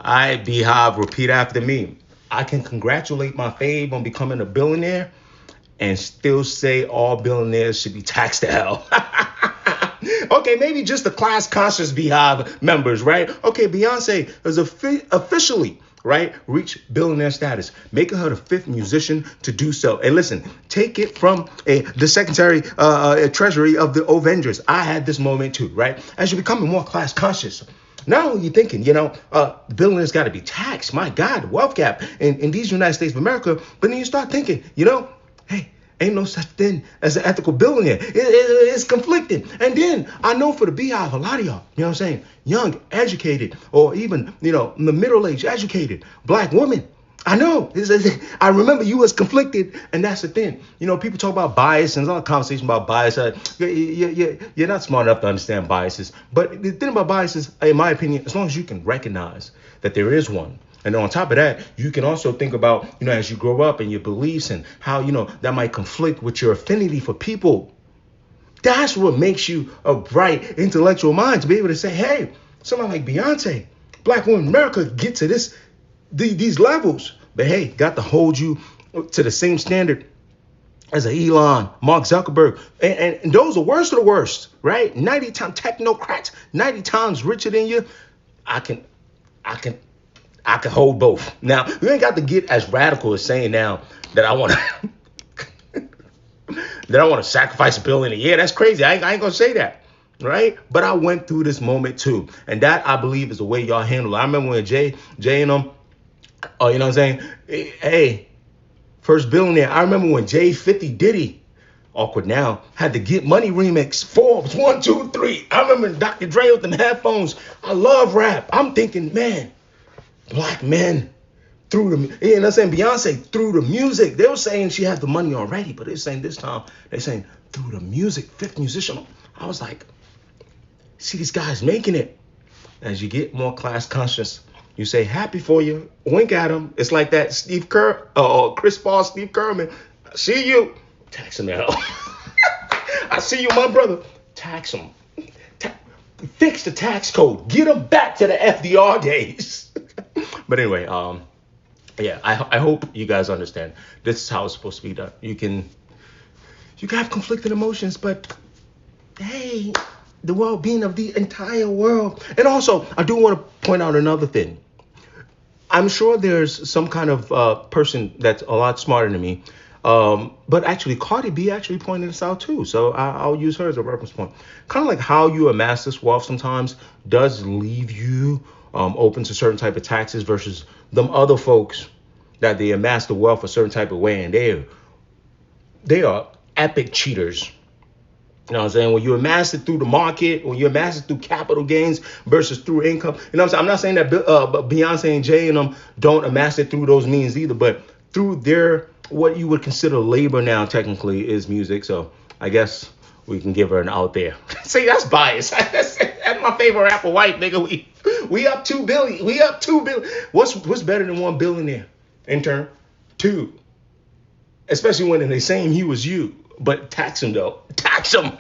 I Beehive, repeat after me. I can congratulate my fave on becoming a billionaire and still say all billionaires should be taxed to hell. Okay, maybe just the class conscious Beehive members, right? Okay, Beyonce has officially, right, reached billionaire status, making her the fifth musician to do so. And listen, take it from the Secretary Treasury of the Avengers. I had this moment too, right? As you're becoming more class conscious, not only are you thinking, billionaires got to be taxed. My God, wealth gap in these United States of America. But then you start thinking, hey, ain't no such thing as an ethical billionaire. It's conflicting. And then I know for the Beehive, a lot of y'all, you know what I'm saying, young, educated, or even, the middle-aged, educated black women. I know. I remember you was conflicted, and that's the thing. People talk about bias, and there's a lot of conversation about bias. You're not smart enough to understand biases. But the thing about biases, in my opinion, as long as you can recognize that there is one, and on top of that, you can also think about, as you grow up and your beliefs and how, that might conflict with your affinity for people. That's what makes you a bright intellectual mind to be able to say, hey, someone like Beyonce, black woman in America, get to these levels. But hey, got to hold you to the same standard as a Elon, Mark Zuckerberg. And those are worst of the worst, right? 90 times technocrats, 90 times richer than you. I can hold both. Now, you ain't got to get as radical as saying now that I want to sacrifice $1 billion a year. That's crazy. I ain't gonna say that, right? But I went through this moment too, and that I believe is the way y'all handle it. I remember when Jay and them, you know what I'm saying? Hey, first billionaire. I remember when Jay 50 Diddy, awkward now, had the Get Money remix, Forbes 1, 2, 3. I remember Dr. Dre with them headphones. I love rap. I'm thinking, man, black men through the, you know what I'm saying? Beyonce through the music. They were saying she had the money already, but they're saying this time, they're saying through the music, fifth musician. I was like, see these guys making it. As you get more class conscious, you say, happy for you, wink at them. It's like that Chris Paul, Steve Kerman. I see you, tax him out. I see you, my brother, tax him. Fix the tax code. Get them back to the FDR days. But anyway, I hope you guys understand. This is how it's supposed to be done. You can have conflicting emotions, but hey, the well-being of the entire world. And also, I do want to point out another thing. I'm sure there's some kind of person that's a lot smarter than me. But actually, Cardi B actually pointed this out too. So I'll use her as a reference point. Kind of like how you amass this wealth sometimes does leave you open to certain type of taxes versus them other folks that they amass the wealth a certain type of way. And they are epic cheaters. You know what I'm saying? When you amass it through the market, when you amass it through capital gains versus through income. You know what I'm saying? I'm not saying that Beyonce and Jay and them don't amass it through those means either, but through their, what you would consider labor now technically is music. So I guess we can give her an out there. See, that's bias. That's my favorite rapper, white nigga. We up 2 billion. We up 2 billion. What's better than 1 billionaire? Intern, 2. Especially when they're saying he was you. But tax him though. Tax him.